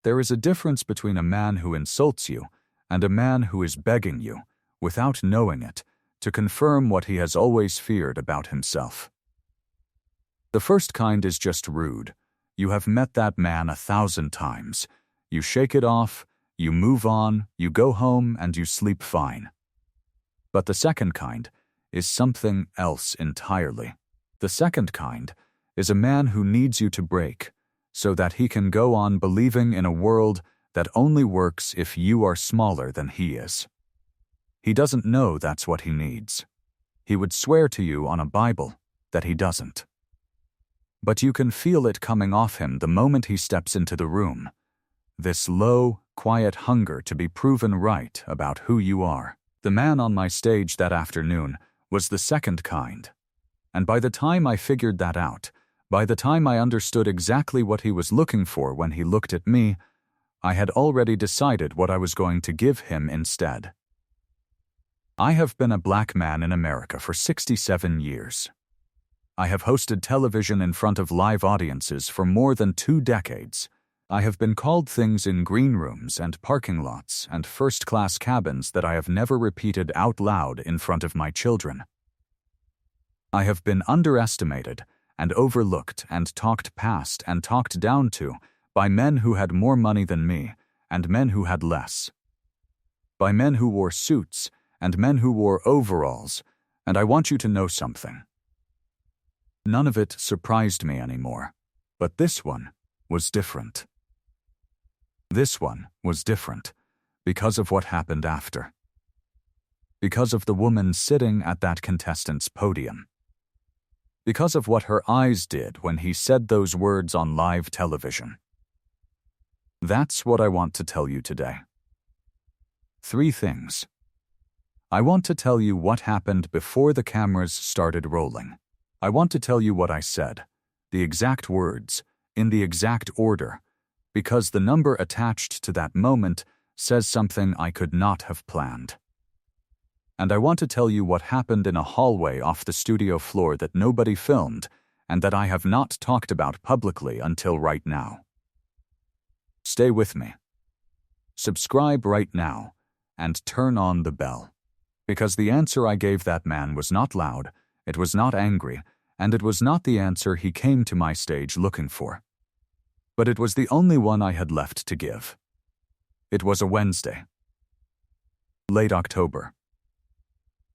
There is a difference between a man who insults you and a man who is begging you, without knowing it, to confirm what he has always feared about himself. The first kind is just rude. You have met that man 1,000 times. You shake it off, you move on, you go home, and you sleep fine. But the second kind is something else entirely. The second kind is a man who needs you to break so that he can go on believing in a world that only works if you are smaller than he is. He doesn't know that's what he needs. He would swear to you on a Bible that he doesn't. But you can feel it coming off him the moment he steps into the room. This low, quiet hunger to be proven right about who you are. The man on my stage that afternoon was the second kind. And by the time I figured that out, by the time I understood exactly what he was looking for when he looked at me, I had already decided what I was going to give him instead. I have been a black man in America for 67 years. I have hosted television in front of live audiences for more than 2 decades. I have been called things in green rooms and parking lots and first-class cabins that I have never repeated out loud in front of my children. I have been underestimated and overlooked and talked past and talked down to by men who had more money than me and men who had less. By men who wore suits and men who wore overalls, and I want you to know something. None of it surprised me anymore, but this one was different. This one was different because of what happened after. Because of the woman sitting at that contestant's podium. Because of what her eyes did when he said those words on live television. That's what I want to tell you today. 3 things. I want to tell you what happened before the cameras started rolling. I want to tell you what I said, the exact words, in the exact order, because the number attached to that moment says something I could not have planned. And I want to tell you what happened in a hallway off the studio floor that nobody filmed and that I have not talked about publicly until right now. Stay with me. Subscribe right now and turn on the bell. Because the answer I gave that man was not loud, it was not angry, and it was not the answer he came to my stage looking for. But it was the only one I had left to give. It was a Wednesday. Late October.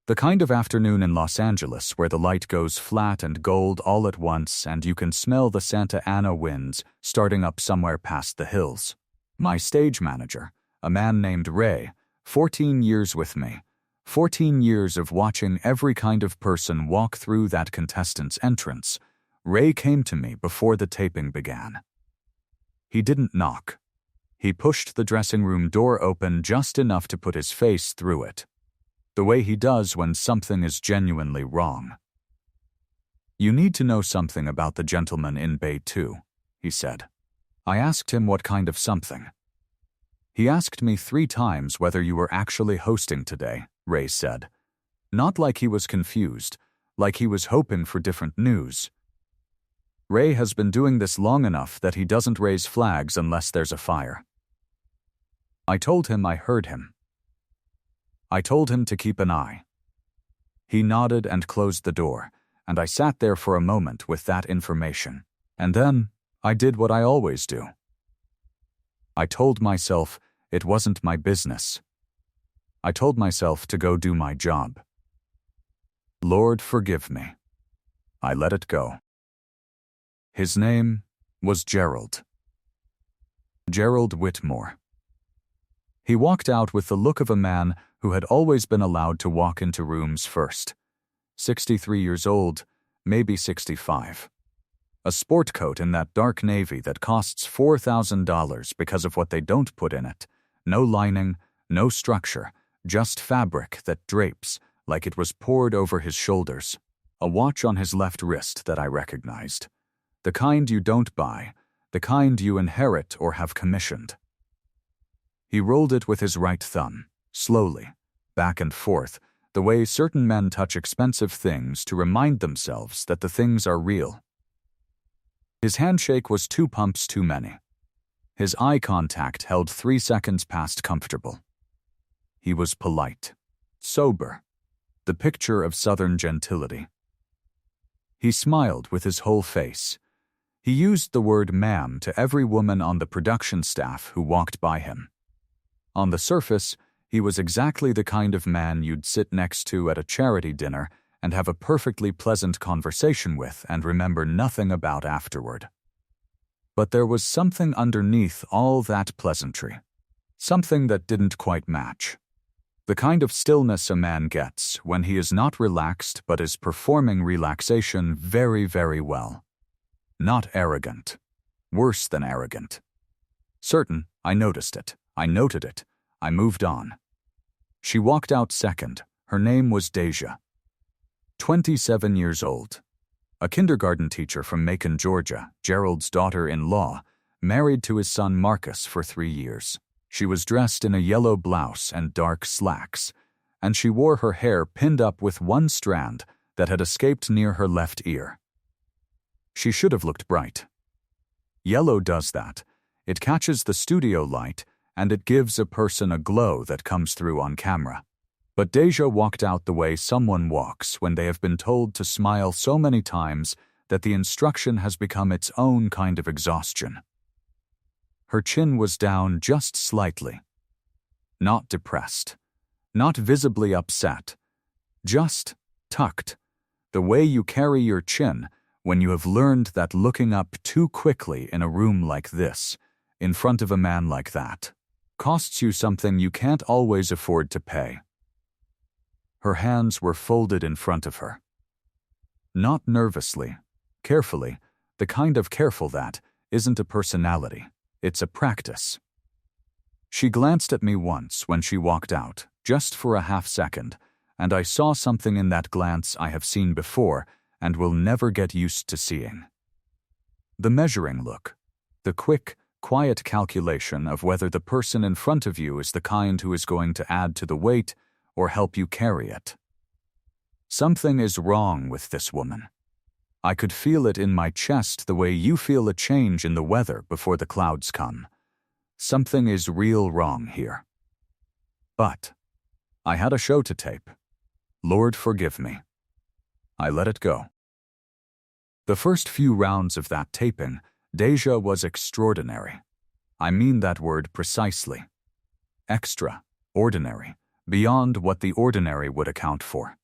The kind of afternoon in Los Angeles where the light goes flat and gold all at once and you can smell the Santa Ana winds starting up somewhere past the hills. My stage manager, a man named Ray, 14 years with me, 14 years of watching every kind of person walk through that contestant's entrance. Ray came to me before the taping began. He didn't knock. He pushed the dressing room door open just enough to put his face through it. The way he does when something is genuinely wrong. You need to know something about the gentleman in Bay 2, he said. I asked him what kind of something. He asked me 3 times whether you were actually hosting today, Ray said. Not like he was confused, like he was hoping for different news. Ray has been doing this long enough that he doesn't raise flags unless there's a fire. I told him I heard him. I told him to keep an eye. He nodded and closed the door, and I sat there for a moment with that information. And then I did what I always do. I told myself it wasn't my business. I told myself to go do my job. Lord, forgive me. I let it go. His name was Gerald. Gerald Whitmore. He walked out with the look of a man who had always been allowed to walk into rooms first. 63 years old, maybe 65. A sport coat in that dark navy that costs $4,000 because of what they don't put in it. No lining, no structure, just fabric that drapes like it was poured over his shoulders. A watch on his left wrist that I recognized. The kind you don't buy, the kind you inherit or have commissioned. He rolled it with his right thumb, slowly, back and forth, the way certain men touch expensive things to remind themselves that the things are real. His handshake was 2 pumps too many. His eye contact held 3 seconds past comfortable. He was polite, sober, the picture of Southern gentility. He smiled with his whole face. He used the word ma'am to every woman on the production staff who walked by him. On the surface, he was exactly the kind of man you'd sit next to at a charity dinner and have a perfectly pleasant conversation with and remember nothing about afterward. But there was something underneath all that pleasantry, something that didn't quite match. The kind of stillness a man gets when he is not relaxed but is performing relaxation very, very well. Not arrogant. Worse than arrogant. Certain, I noticed it. I noted it. I moved on. She walked out second. Her name was Deja. 27 years old. A kindergarten teacher from Macon, Georgia, Gerald's daughter-in-law, married to his son Marcus for 3 years. She was dressed in a yellow blouse and dark slacks, and she wore her hair pinned up with one strand that had escaped near her left ear. She should have looked bright. Yellow does that. It catches the studio light, and it gives a person a glow that comes through on camera. But Deja walked out the way someone walks when they have been told to smile so many times that the instruction has become its own kind of exhaustion. Her chin was down just slightly. Not depressed. Not visibly upset. Just tucked. The way you carry your chin when you have learned that looking up too quickly in a room like this, in front of a man like that, costs you something you can't always afford to pay. Her hands were folded in front of her. Not nervously, carefully, the kind of careful that isn't a personality, it's a practice. She glanced at me once when she walked out, just for a half second, and I saw something in that glance I have seen before and will never get used to seeing. The measuring look, the quick, quiet calculation of whether the person in front of you is the kind who is going to add to the weight or help you carry it. Something is wrong with this woman. I could feel it in my chest the way you feel a change in the weather before the clouds come. Something is real wrong here. But I had a show to tape. Lord forgive me. I let it go. The first few rounds of that taping, Deja was extraordinary. I mean that word precisely. Extraordinary. Beyond what the ordinary would account for.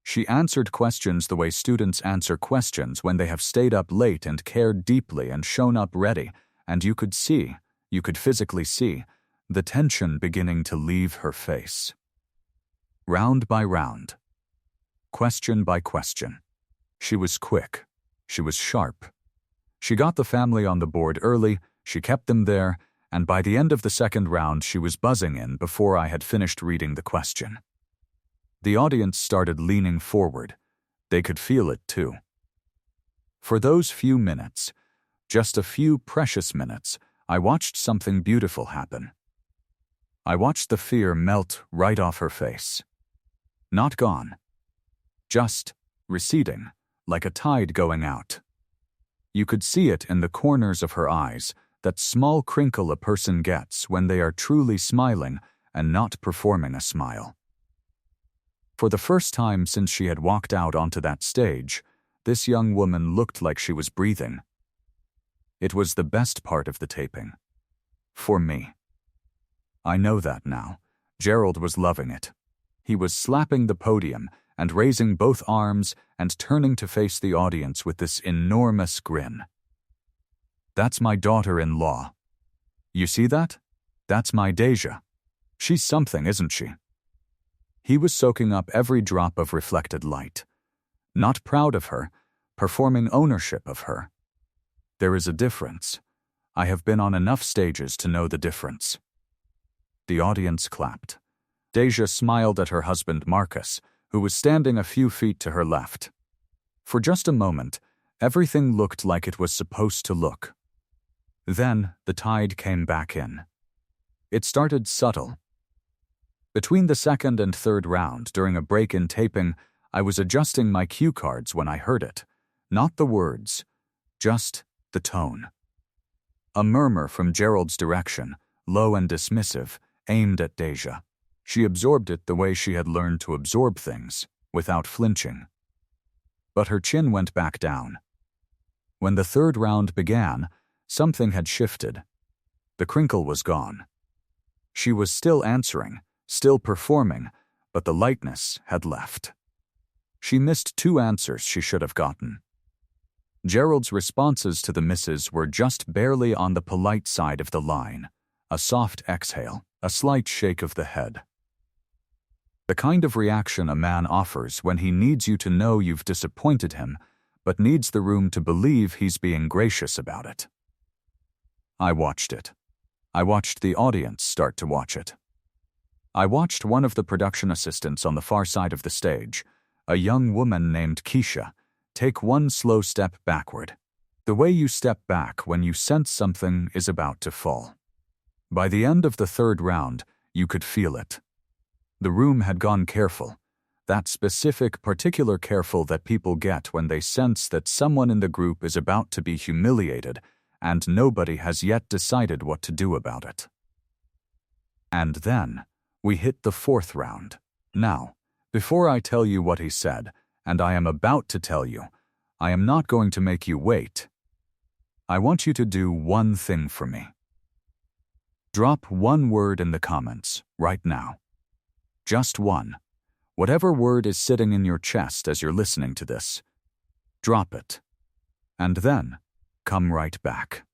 She answered questions the way students answer questions when they have stayed up late and cared deeply and shown up ready, and you could physically see, the tension beginning to leave her face. Round by round. Question by question. She was quick. She was sharp. She got the family on the board early, she kept them there, and by the end of the second round she was buzzing in before I had finished reading the question. The audience started leaning forward. They could feel it too. For those few minutes, just a few precious minutes, I watched something beautiful happen. I watched the fear melt right off her face. Not gone. Just receding, like a tide going out. You could see it in the corners of her eyes, that small crinkle a person gets when they are truly smiling and not performing a smile. For the first time since she had walked out onto that stage, this young woman looked like she was breathing. It was the best part of the taping. For me. I know that now. Gerald was loving it. He was slapping the podium and raising both arms and turning to face the audience with this enormous grin. That's my daughter-in-law. You see that? That's my Deja. She's something, isn't she? He was soaking up every drop of reflected light. Not proud of her, performing ownership of her. There is a difference. I have been on enough stages to know the difference. The audience clapped. Deja smiled at her husband Marcus, who was standing a few feet to her left. For just a moment, everything looked like it was supposed to look. Then the tide came back in. It started subtle. Between the second and third round, during a break in taping, I was adjusting my cue cards when I heard it. Not the words, just the tone. A murmur from Gerald's direction, low and dismissive, aimed at Deja. She absorbed it the way she had learned to absorb things, without flinching. But her chin went back down. When the third round began, something had shifted. The crinkle was gone. She was still answering, still performing, but the lightness had left. She missed 2 answers she should have gotten. Gerald's responses to the misses were just barely on the polite side of the line, a soft exhale, a slight shake of the head. The kind of reaction a man offers when he needs you to know you've disappointed him, but needs the room to believe he's being gracious about it. I watched it. I watched the audience start to watch it. I watched one of the production assistants on the far side of the stage, a young woman named Keisha, take one slow step backward, the way you step back when you sense something is about to fall. By the end of the third round, you could feel it. The room had gone careful, that specific, particular careful that people get when they sense that someone in the group is about to be humiliated and nobody has yet decided what to do about it. And then, we hit the fourth round. Now, before I tell you what he said, and I am about to tell you, I am not going to make you wait. I want you to do one thing for me. Drop one word in the comments, right now. Just one. Whatever word is sitting in your chest as you're listening to this. Drop it. And then, come right back.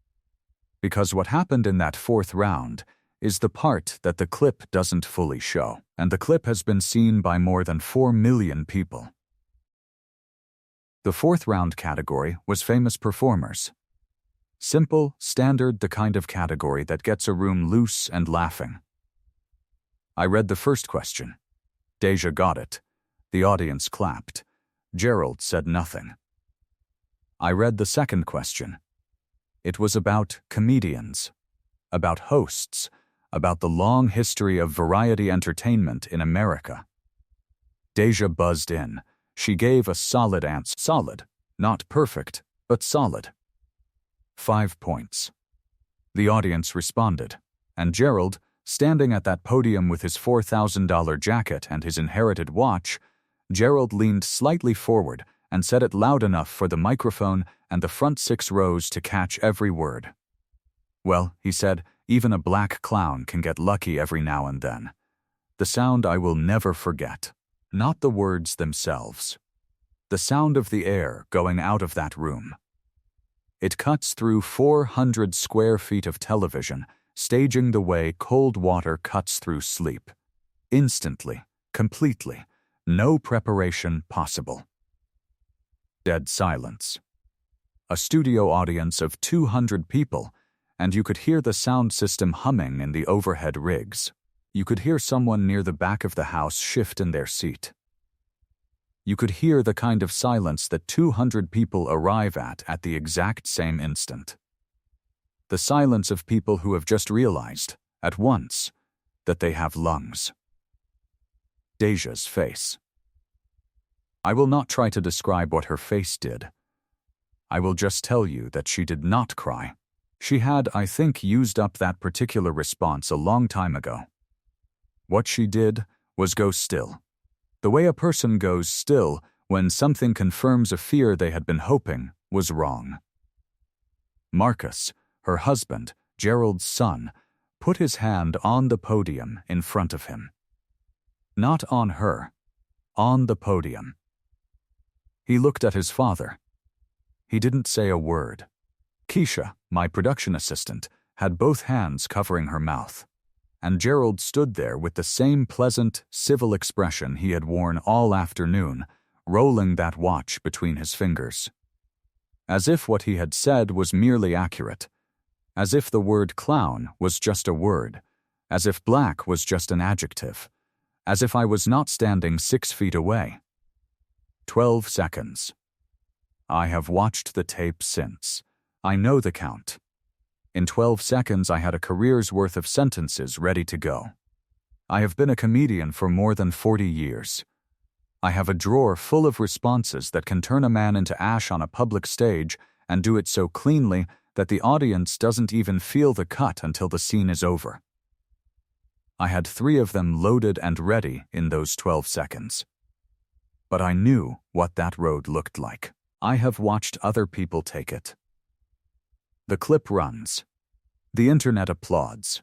Because what happened in that fourth round is the part that the clip doesn't fully show, and the clip has been seen by more than 4 million people. The fourth round category was famous performers. Simple, standard, the kind of category that gets a room loose and laughing. I read the first question. Deja got it. The audience clapped. Gerald said nothing. I read the second question. It was about comedians, about hosts, about the long history of variety entertainment in America. Deja buzzed in. She gave a solid answer. Solid, not perfect, but solid. 5 points. The audience responded, and Gerald, standing at that podium with his $4,000 jacket and his inherited watch, Gerald leaned slightly forward and said it loud enough for the microphone and the front 6 rows to catch every word. Well, he said, even a black clown can get lucky every now and then. The sound I will never forget. Not the words themselves. The sound of the air going out of that room. It cuts through 400 square feet of television, staging the way cold water cuts through sleep. Instantly, completely, no preparation possible. Dead silence. A studio audience of 200 people, and you could hear the sound system humming in the overhead rigs. You could hear someone near the back of the house shift in their seat. You could hear the kind of silence that 200 people arrive at the exact same instant. The silence of people who have just realized, at once, that they have lungs. Deja's face. I will not try to describe what her face did. I will just tell you that she did not cry. She had, I think, used up that particular response a long time ago. What she did was go still. The way a person goes still when something confirms a fear they had been hoping was wrong. Marcus, her husband, Gerald's son, put his hand on the podium in front of him. Not on her, on the podium. He looked at his father. He didn't say a word. Keisha, my production assistant, had both hands covering her mouth, and Gerald stood there with the same pleasant, civil expression he had worn all afternoon, rolling that watch between his fingers. As if what he had said was merely accurate, as if the word clown was just a word, as if black was just an adjective, as if I was not standing 6 feet away. 12 seconds. I have watched the tape since. I know the count. In 12 seconds, I had a career's worth of sentences ready to go. I have been a comedian for more than 40 years. I have a drawer full of responses that can turn a man into ash on a public stage and do it so cleanly that the audience doesn't even feel the cut until the scene is over. I had 3 of them loaded and ready in those 12 seconds. But I knew what that road looked like. I have watched other people take it. The clip runs. The internet applauds.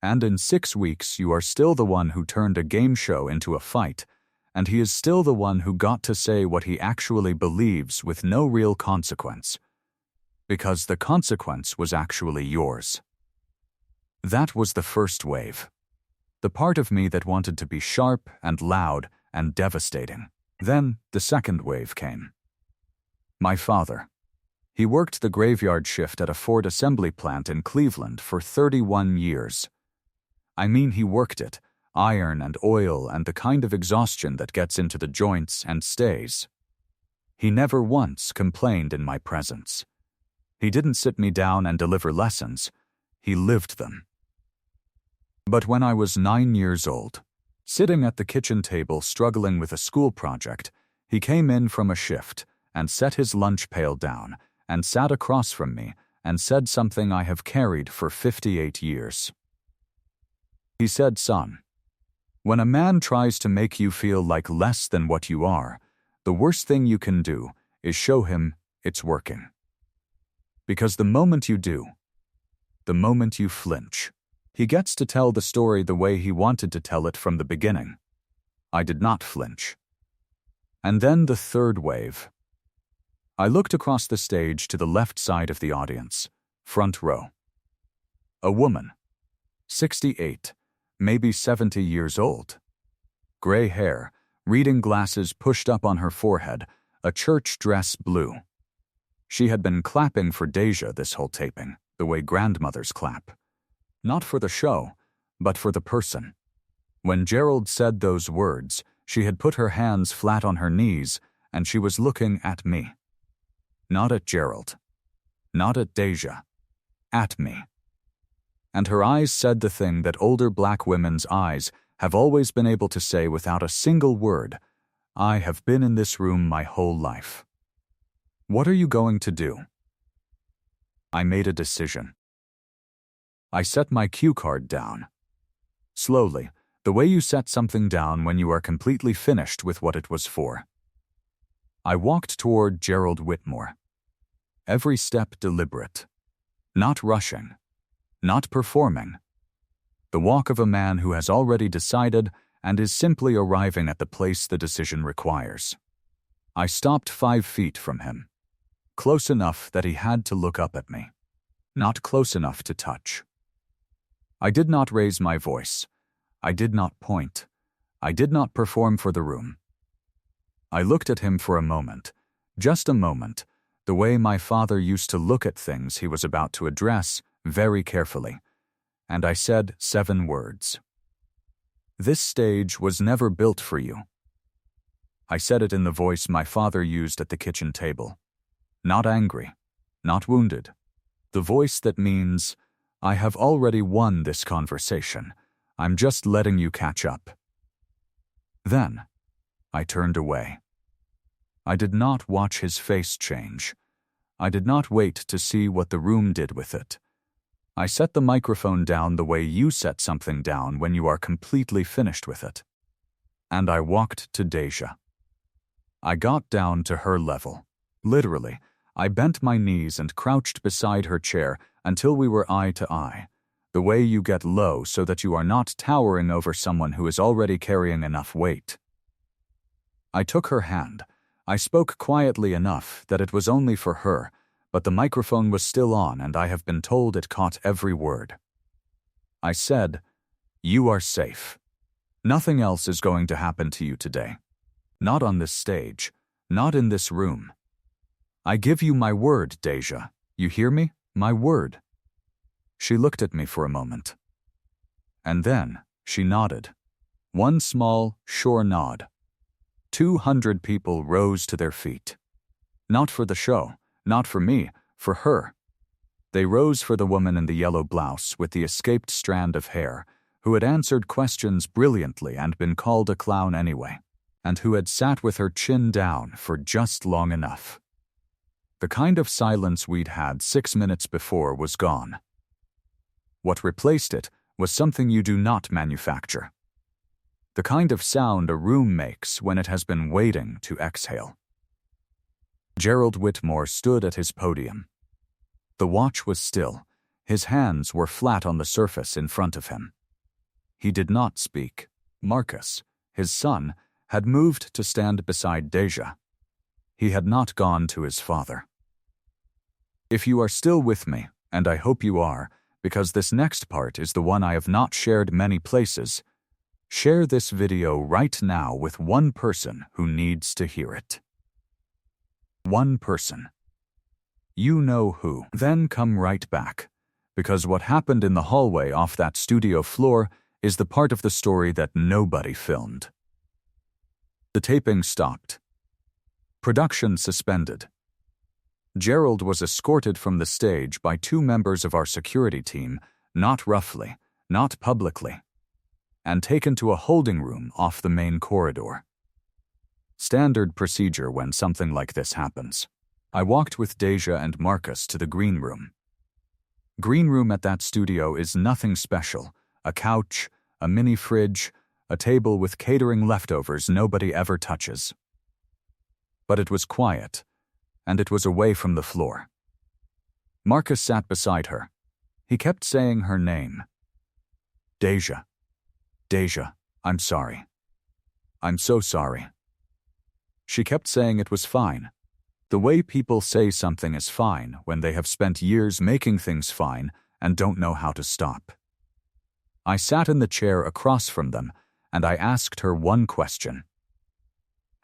And in 6 weeks you are still the one who turned a game show into a fight, and he is still the one who got to say what he actually believes with no real consequence. Because the consequence was actually yours. That was the first wave. The part of me that wanted to be sharp and loud and devastating. Then the second wave came. My father. He worked the graveyard shift at a Ford assembly plant in Cleveland for 31 years. I mean, he worked it, iron and oil and the kind of exhaustion that gets into the joints and stays. He never once complained in my presence. He didn't sit me down and deliver lessons. He lived them. But when I was 9 years old, sitting at the kitchen table struggling with a school project, he came in from a shift and set his lunch pail down and sat across from me and said something I have carried for 58 years. He said, "Son, when a man tries to make you feel like less than what you are, the worst thing you can do is show him it's working. Because the moment you do, the moment you flinch, he gets to tell the story the way he wanted to tell it from the beginning." I did not flinch. And then the third wave. I looked across the stage to the left side of the audience, front row. A woman, 68, maybe 70 years old. Gray hair, reading glasses pushed up on her forehead, a church dress blue. She had been clapping for Deja this whole taping, the way grandmothers clap. Not for the show, but for the person. When Gerald said those words, she had put her hands flat on her knees, and she was looking at me. Not at Gerald. Not at Deja. At me. And her eyes said the thing that older black women's eyes have always been able to say without a single word. I have been in this room my whole life. What are you going to do? I made a decision. I set my cue card down. Slowly, the way you set something down when you are completely finished with what it was for. I walked toward Gerald Whitmore. Every step deliberate. Not rushing. Not performing. The walk of a man who has already decided and is simply arriving at the place the decision requires. I stopped 5 feet from him. Close enough that he had to look up at me. Not close enough to touch. I did not raise my voice. I did not point. I did not perform for the room. I looked at him for a moment, just a moment, the way my father used to look at things he was about to address very carefully, and I said 7 words. This stage was never built for you. I said it in the voice my father used at the kitchen table. Not angry, not wounded. The voice that means, I have already won this conversation. I'm just letting you catch up. Then, I turned away. I did not watch his face change. I did not wait to see what the room did with it. I set the microphone down the way you set something down when you are completely finished with it. And I walked to Deja. I got down to her level. Literally, I bent my knees and crouched beside her chair until we were eye to eye, the way you get low so that you are not towering over someone who is already carrying enough weight. I took her hand. I spoke quietly enough that it was only for her, but the microphone was still on and I have been told it caught every word. I said, "You are safe. Nothing else is going to happen to you today. Not on this stage. Not in this room. I give you my word, Deja. You hear me? My word." She looked at me for a moment. And then she nodded. One small, sure nod. 200 people rose to their feet. Not for the show, not for me, for her. They rose for the woman in the yellow blouse with the escaped strand of hair, who had answered questions brilliantly and been called a clown anyway, and who had sat with her chin down for just long enough. The kind of silence we'd had 6 minutes before was gone. What replaced it was something you do not manufacture. The kind of sound a room makes when it has been waiting to exhale. Gerald Whitmore stood at his podium. The watch was still. His hands were flat on the surface in front of him. He did not speak. Marcus, his son, had moved to stand beside Deja. He had not gone to his father. If you are still with me, and I hope you are, because this next part is the one I have not shared many places, share this video right now with one person who needs to hear it. One person. You know who. Then come right back, because what happened in the hallway off that studio floor is the part of the story that nobody filmed. The taping stopped. Production suspended. Gerald was escorted from the stage by 2 members of our security team, not roughly, not publicly, and taken to a holding room off the main corridor. Standard procedure when something like this happens. I walked with Deja and Marcus to the green room. Green room at that studio is nothing special. A couch, a mini fridge, a table with catering leftovers nobody ever touches. But it was quiet, and it was away from the floor. Marcus sat beside her. He kept saying her name. Deja. Deja, I'm sorry. I'm so sorry. She kept saying it was fine. The way people say something is fine when they have spent years making things fine and don't know how to stop. I sat in the chair across from them, and I asked her one question.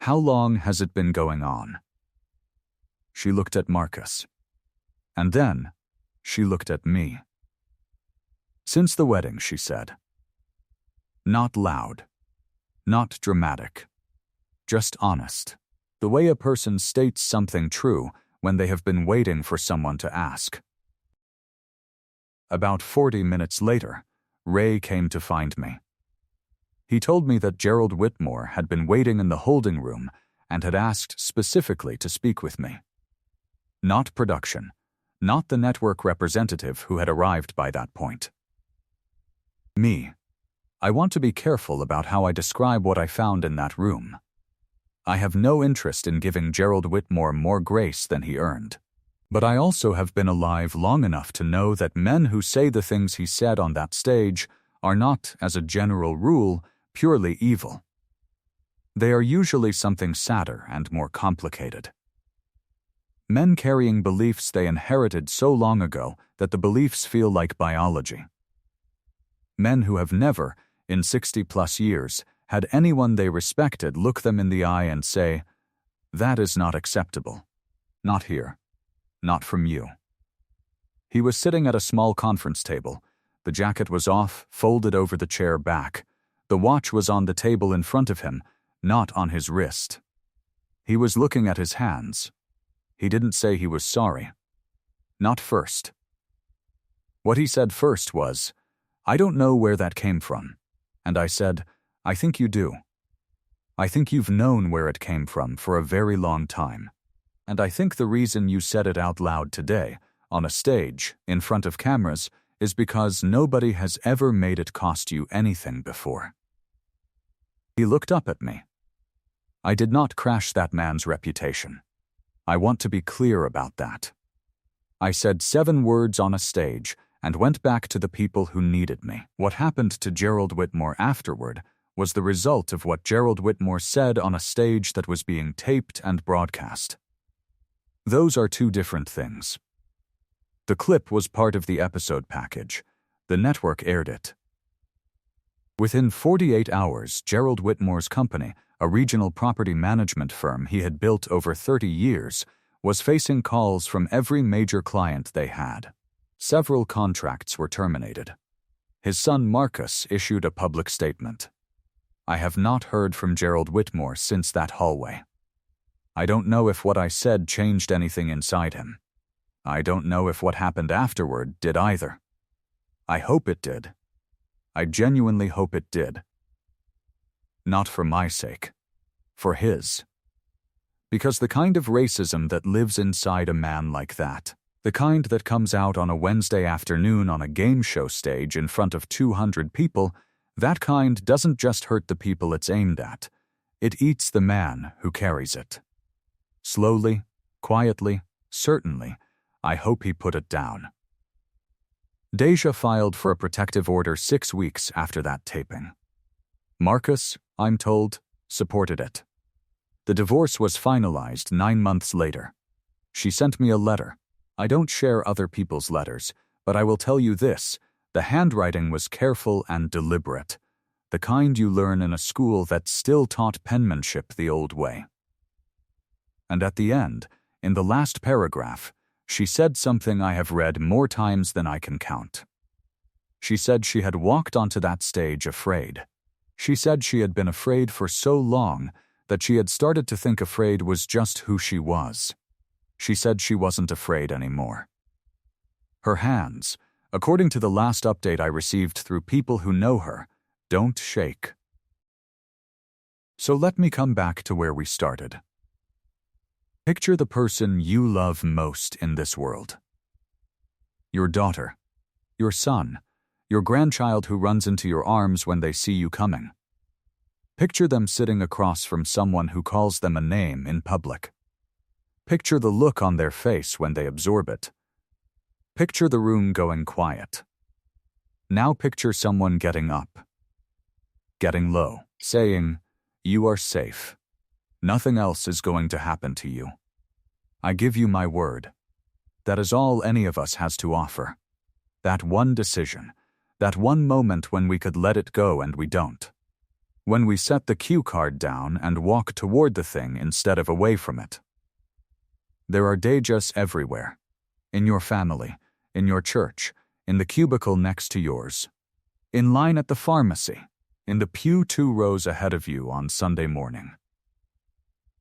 How long has it been going on? She looked at Marcus. And then, she looked at me. Since the wedding, she said. Not loud. Not dramatic. Just honest. The way a person states something true when they have been waiting for someone to ask. About 40 minutes later, Ray came to find me. He told me that Gerald Whitmore had been waiting in the holding room and had asked specifically to speak with me. Not production, not the network representative who had arrived by that point. Me. I want to be careful about how I describe what I found in that room. I have no interest in giving Gerald Whitmore more grace than he earned. But I also have been alive long enough to know that men who say the things he said on that stage are not, as a general rule, purely evil. They are usually something sadder and more complicated. Men carrying beliefs they inherited so long ago that the beliefs feel like biology. Men who have never, in 60-plus years, had anyone they respected look them in the eye and say, "That is not acceptable. Not here. Not from you." He was sitting at a small conference table. The jacket was off, folded over the chair back. The watch was on the table in front of him, not on his wrist. He was looking at his hands. He didn't say he was sorry. Not first. What he said first was, "I don't know where that came from." And I said, "I think you do. I think you've known where it came from for a very long time. And I think the reason you said it out loud today, on a stage, in front of cameras, is because nobody has ever made it cost you anything before." He looked up at me. I did not crash that man's reputation. I want to be clear about that. I said 7 words on a stage and went back to the people who needed me. What happened to Gerald Whitmore afterward was the result of what Gerald Whitmore said on a stage that was being taped and broadcast. Those are 2 different things. The clip was part of the episode package. The network aired it. Within 48 hours, Gerald Whitmore's company, a regional property management firm he had built over 30 years, was facing calls from every major client they had. Several contracts were terminated. His son Marcus issued a public statement. I have not heard from Gerald Whitmore since that hallway. I don't know if what I said changed anything inside him. I don't know if what happened afterward did either. I hope it did. I genuinely hope it did. Not for my sake. For his. Because the kind of racism that lives inside a man like that, the kind that comes out on a Wednesday afternoon on a game show stage in front of 200 people, that kind doesn't just hurt the people it's aimed at. It eats the man who carries it. Slowly, quietly, certainly, I hope he put it down. Deja filed for a protective order 6 weeks after that taping. Marcus, I'm told, supported it. The divorce was finalized 9 months later. She sent me a letter. I don't share other people's letters, but I will tell you this: the handwriting was careful and deliberate, the kind you learn in a school that still taught penmanship the old way. And at the end, in the last paragraph, she said something I have read more times than I can count. She said she had walked onto that stage afraid. She said she had been afraid for so long that she had started to think afraid was just who she was. She said she wasn't afraid anymore. Her hands, according to the last update I received through people who know her, don't shake. So let me come back to where we started. Picture the person you love most in this world. Your daughter, your son, your grandchild who runs into your arms when they see you coming. Picture them sitting across from someone who calls them a name in public. Picture the look on their face when they absorb it. Picture the room going quiet. Now picture someone getting up, getting low, saying, "You are safe. Nothing else is going to happen to you. I give you my word." That is all any of us has to offer. That one decision, that one moment when we could let it go and we don't. When we set the cue card down and walk toward the thing instead of away from it. There are Dejas everywhere. In your family, in your church, in the cubicle next to yours, in line at the pharmacy, in the pew 2 rows ahead of you on Sunday morning.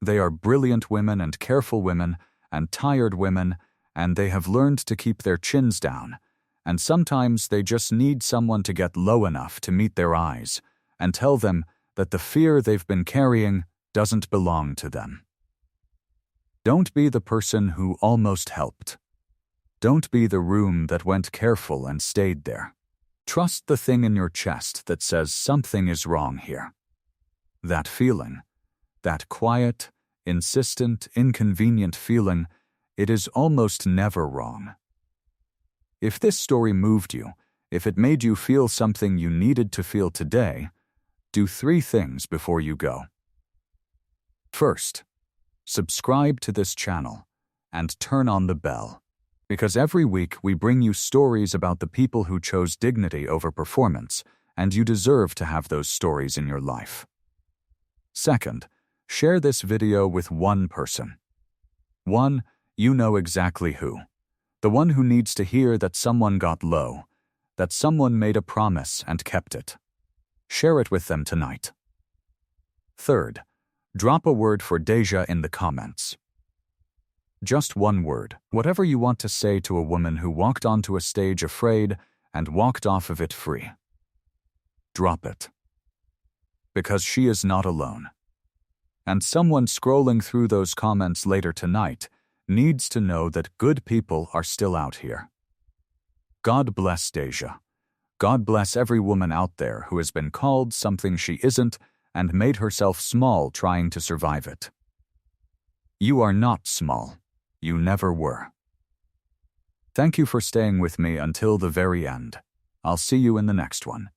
They are brilliant women and careful women and tired women, and they have learned to keep their chins down, and sometimes they just need someone to get low enough to meet their eyes and tell them that the fear they've been carrying doesn't belong to them. Don't be the person who almost helped. Don't be the room that went careful and stayed there. Trust the thing in your chest that says something is wrong here. That feeling, that quiet, insistent, inconvenient feeling, it is almost never wrong. If this story moved you, if it made you feel something you needed to feel today, do 3 things before you go. First, subscribe to this channel and turn on the bell, because every week we bring you stories about the people who chose dignity over performance, and you deserve to have those stories in your life. Second, share this video with one person. One, you know exactly who. The one who needs to hear that someone got low, that someone made a promise and kept it. Share it with them tonight. Third, drop a word for Deja in the comments. Just one word, whatever you want to say to a woman who walked onto a stage afraid and walked off of it free. Drop it. Because she is not alone. And someone scrolling through those comments later tonight needs to know that good people are still out here. God bless Deja. God bless every woman out there who has been called something she isn't and made herself small trying to survive it. You are not small. You never were. Thank you for staying with me until the very end. I'll see you in the next one.